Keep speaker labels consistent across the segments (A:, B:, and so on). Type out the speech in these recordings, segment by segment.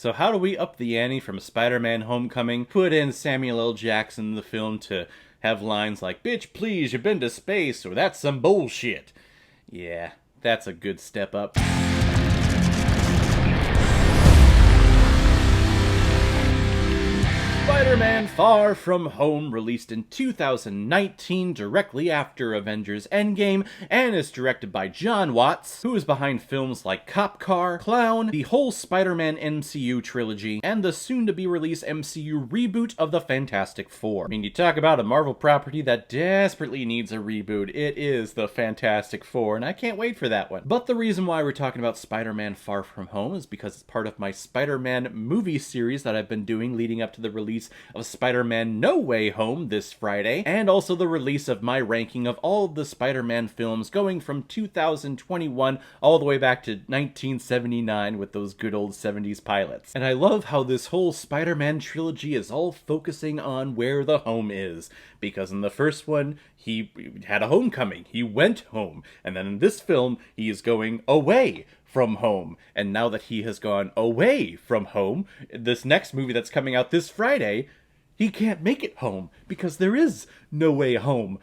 A: So how do we up the ante from Spider-Man Homecoming, put in Samuel L. Jackson in the film to have lines like, "Bitch, please, you've been to space," or "That's some bullshit"? Yeah, that's a good step up. Spider-Man Far From Home released in 2019, directly after Avengers Endgame, and is directed by John Watts, who is behind films like Cop Car, Clown, the whole Spider-Man MCU trilogy, and the soon-to-be-released MCU reboot of the Fantastic Four. I mean, you talk about a Marvel property that desperately needs a reboot, it is the Fantastic Four, and I can't wait for that one. But the reason why we're talking about Spider-Man Far From Home is because it's part of my Spider-Man movie series that I've been doing leading up to the release of Spider-Man No Way Home this Friday, and also the release of my ranking of all of the Spider-Man films going from 2021 all the way back to 1979 with those good old 70s pilots. And I love how this whole Spider-Man trilogy is all focusing on where the home is, because in the first one, he had a homecoming, he went home, and then in this film, he is going away from home. And now that he has gone away from home, this next movie that's coming out this Friday, he can't make it home because there is no way home.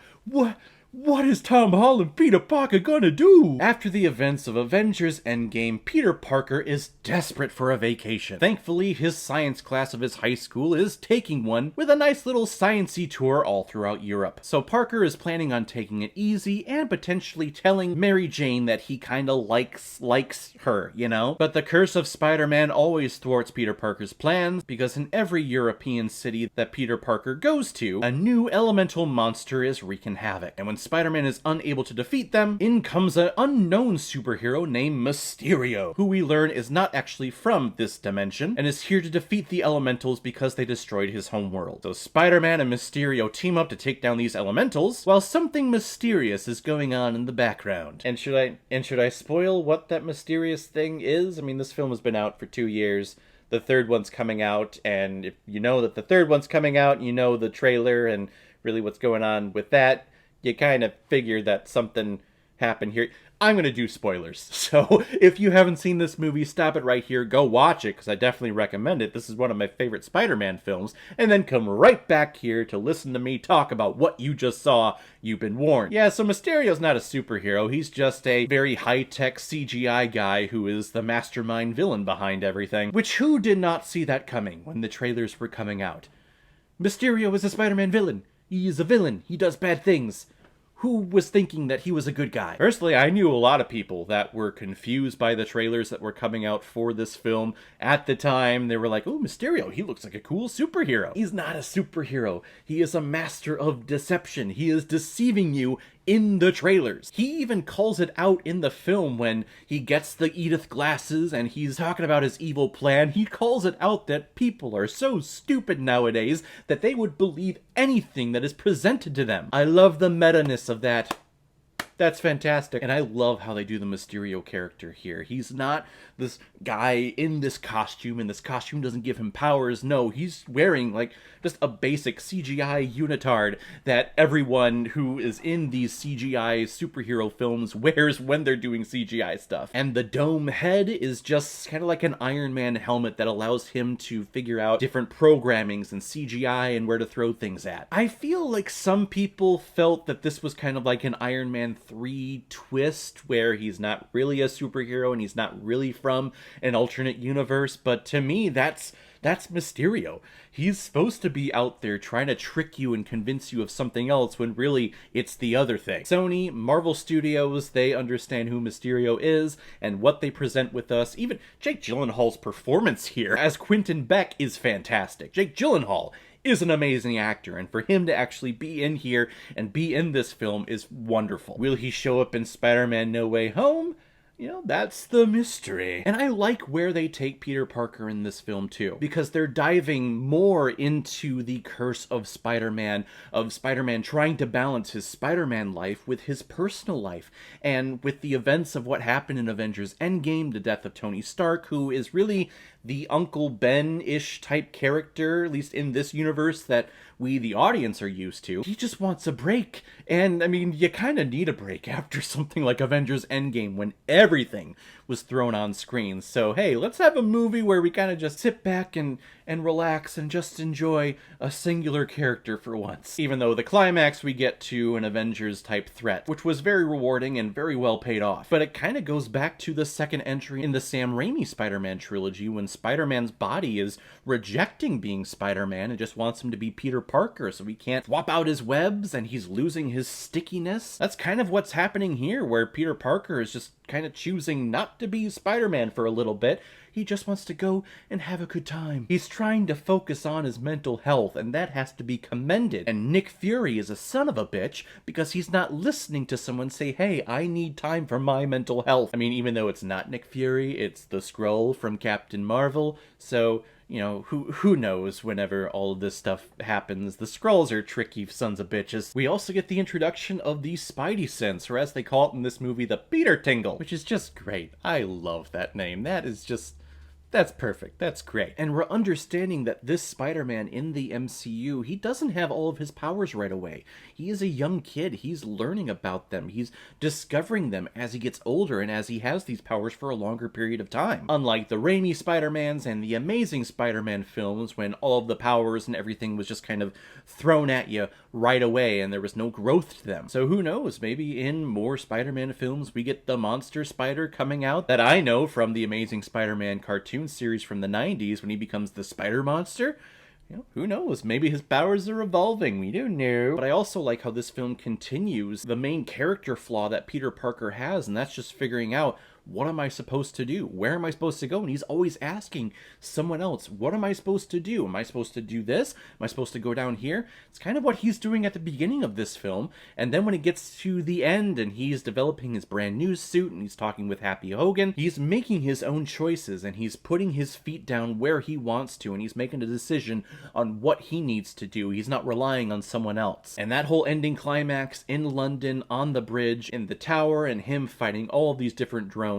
A: What is Tom Holland Peter Parker gonna do? After the events of Avengers Endgame, Peter Parker is desperate for a vacation. Thankfully, his science class of his high school is taking one with a nice little science-y tour all throughout Europe. So Parker is planning on taking it easy and potentially telling Mary Jane that he kinda likes her, you know? But the curse of Spider-Man always thwarts Peter Parker's plans, because in every European city that Peter Parker goes to, a new elemental monster is wreaking havoc. And when Spider-Man is unable to defeat them, in comes an unknown superhero named Mysterio, who we learn is not actually from this dimension, and is here to defeat the elementals because they destroyed his homeworld. So Spider-Man and Mysterio team up to take down these elementals, while something mysterious is going on in the background. And should I spoil what that mysterious thing is? I mean, this film has been out for 2 years. The third one's coming out, and if you know that the third one's coming out, you know the trailer and really what's going on with that, you kind of figure that something happened here. I'm going to do spoilers, so if you haven't seen this movie, stop it right here, go watch it, because I definitely recommend it. This is one of my favorite Spider-Man films, and then come right back here to listen to me talk about what you just saw. You've been warned. Yeah, so Mysterio's not a superhero, he's just a very high-tech CGI guy who is the mastermind villain behind everything, which who did not see that coming when the trailers were coming out? Mysterio is a Spider-Man villain. He is a villain. He does bad things. Who was thinking that he was a good guy? Personally, I knew a lot of people that were confused by the trailers that were coming out for this film. At the time, they were like, "Oh, Mysterio, he looks like a cool superhero." He's not a superhero. He is a master of deception. He is deceiving you in the trailers. He even calls it out in the film when he gets the Edith glasses and he's talking about his evil plan. He calls it out that people are so stupid nowadays that they would believe anything that is presented to them. I love the meta-ness of that. That's fantastic. And I love how they do the Mysterio character here. He's not this guy in this costume, and this costume doesn't give him powers. No, he's wearing, like, just a basic CGI unitard that everyone who is in these CGI superhero films wears when they're doing CGI stuff. And the dome head is just kind of like an Iron Man helmet that allows him to figure out different programmings and CGI and where to throw things at. I feel like some people felt that this was kind of like an Iron Man 3 twist, where he's not really a superhero and he's not really from an alternate universe, but to me, that's Mysterio. He's supposed to be out there trying to trick you and convince you of something else when really it's the other thing. Sony, Marvel Studios, they understand who Mysterio is and what they present with us. Even Jake Gyllenhaal's performance here as Quentin Beck is fantastic. Jake Gyllenhaal is an amazing actor, and for him to actually be in here and be in this film is wonderful. Will he show up in Spider-Man No Way Home? You know, that's the mystery. And I like where they take Peter Parker in this film too, because they're diving more into the curse of Spider-Man trying to balance his Spider-Man life with his personal life, and with the events of what happened in Avengers Endgame, the death of Tony Stark, who is really the Uncle Ben-ish type character, at least in this universe, that we, the audience, are used to. He just wants a break. And, I mean, you kind of need a break after something like Avengers Endgame when everything was thrown on screen. So, hey, let's have a movie where we kind of just sit back and relax and just enjoy a singular character for once. Even though the climax we get to an Avengers-type threat, which was very rewarding and very well paid off. But it kind of goes back to the second entry in the Sam Raimi Spider-Man trilogy when Spider-Man's body is rejecting being Spider-Man and just wants him to be Peter Parker, so he can't swap out his webs and he's losing his stickiness. That's kind of what's happening here, where Peter Parker is just kind of choosing not to be Spider-Man for a little bit. He just wants to go and have a good time. He's trying to focus on his mental health, and that has to be commended. And Nick Fury is a son of a bitch because he's not listening to someone say, hey, I need time for my mental health. I mean, even though it's not Nick Fury, it's the Skrull from Captain Marvel, so you know, who knows whenever all of this stuff happens. The Skrulls are tricky sons of bitches. We also get the introduction of the Spidey Sense, or as they call it in this movie, the Peter Tingle, which is just great. I love that name. That is just... that's perfect. That's great. And we're understanding that this Spider-Man in the MCU, he doesn't have all of his powers right away. He is a young kid. He's learning about them. He's discovering them as he gets older and as he has these powers for a longer period of time. Unlike the Raimi Spider-Mans and the Amazing Spider-Man films, when all of the powers and everything was just kind of thrown at you right away and there was no growth to them. So who knows, maybe in more Spider-Man films we get the monster spider coming out that I know from the Amazing Spider-Man cartoon series from the 90s when he becomes the Spider Monster. You know, who knows? Maybe his powers are evolving. We don't know. But I also like how this film continues the main character flaw that Peter Parker has, and that's just figuring out, what am I supposed to do? Where am I supposed to go? And he's always asking someone else, what am I supposed to do? Am I supposed to do this? Am I supposed to go down here? It's kind of what he's doing at the beginning of this film. And then when it gets to the end and he's developing his brand new suit and he's talking with Happy Hogan, he's making his own choices and he's putting his feet down where he wants to and he's making a decision on what he needs to do. He's not relying on someone else. And that whole ending climax in London on the bridge in the tower and him fighting all of these different drones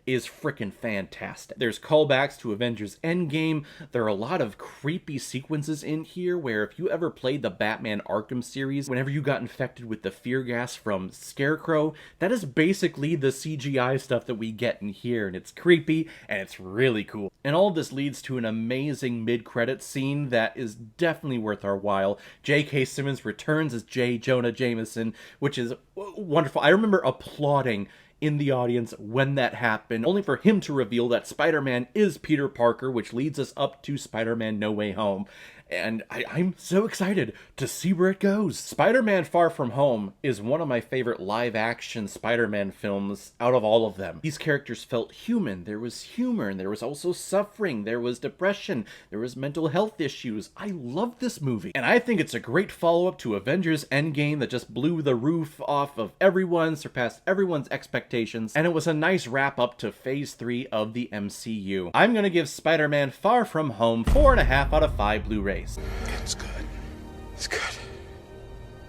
A: is freaking fantastic. There's callbacks to Avengers Endgame. There are a lot of creepy sequences in here where if you ever played the Batman Arkham series, whenever you got infected with the fear gas from Scarecrow, that is basically the CGI stuff that we get in here, and it's creepy and it's really cool. And all of this leads to an amazing mid-credits scene that is definitely worth our while. J.K. Simmons returns as J. Jonah Jameson, which is wonderful. I remember applauding in the audience when that happened, only for him to reveal that Spider-Man is Peter Parker, which leads us up to Spider-Man No Way Home. And I'm so excited to see where it goes. Spider-Man Far From Home is one of my favorite live-action Spider-Man films out of all of them. These characters felt human. There was humor, and there was also suffering. There was depression. There was mental health issues. I love this movie. And I think it's a great follow-up to Avengers Endgame that just blew the roof off of everyone, surpassed everyone's expectations, and it was a nice wrap-up to Phase 3 of the MCU. I'm gonna give Spider-Man Far From Home 4.5 out of 5 Blu-rays.
B: It's good. It's good.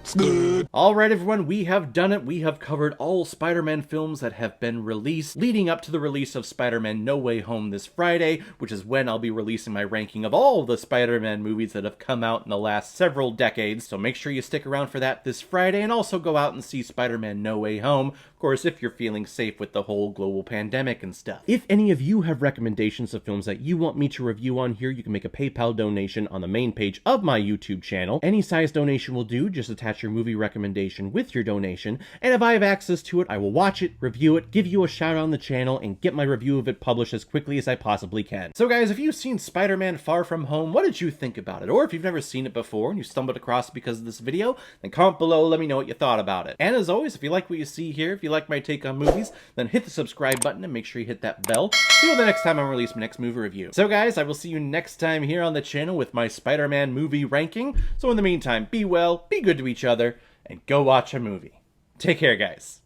B: It's good.
A: Alright everyone, we have done it. We have covered all Spider-Man films that have been released, leading up to the release of Spider-Man No Way Home this Friday, which is when I'll be releasing my ranking of all the Spider-Man movies that have come out in the last several decades. So make sure you stick around for that this Friday, and also go out and see Spider-Man No Way Home, of course, if you're feeling safe with the whole global pandemic and stuff. If any of you have recommendations of films that you want me to review on here, you can make a PayPal donation on the main page of my YouTube channel. Any size donation will do. Just attach your movie recommendation with your donation, and if I have access to it, I will watch it, review it, give you a shout out on the channel, and get my review of it published as quickly as I possibly can. So guys, if you've seen Spider-Man Far From Home, what did you think about it? Or if you've never seen it before and you stumbled across it because of this video, then comment below, let me know what you thought about it. And as always, if you like what you see here, if you like my take on movies, then hit the subscribe button and make sure you hit that bell so you know the next time I release my next movie review. So guys, I will see you next time here on the channel with my Spider-Man movie ranking. So in the meantime, be well, be good to each other, and go watch a movie. Take care, guys.